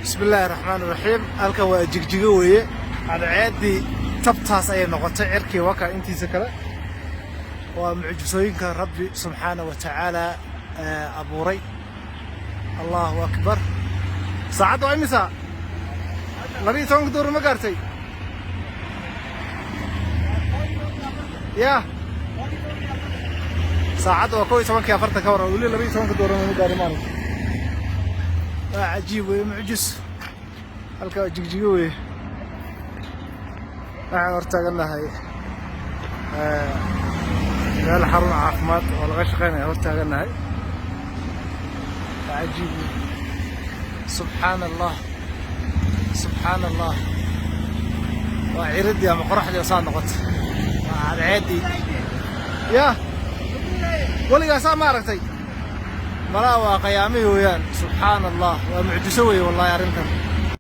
بسم الله الرحمن الرحيم halka waa jigjigo weeye cadceedii tabtaas ay noqotay cirkii waka intiisa kale waa mucjisooyinka rabbi subhanahu wa ta'ala abuuray Allahu akbar saacad waa imisa 12 door ma gaartay ya saacad waa 12 ka waran wali 12 door ma gaarin maalinta عجيب ومعجز halka jigjigo weey waxa hortaagan lahay meel xarun caafimaad oo laga shaqeynayo hortaagan lahay عجيب سبحان الله سبحان الله وعيردي ama qoraxdii soo noqotay cadceedi ya waliga sama aragtay ملا وقيامي ويان سبحان الله ومعجزة والله يا رنكم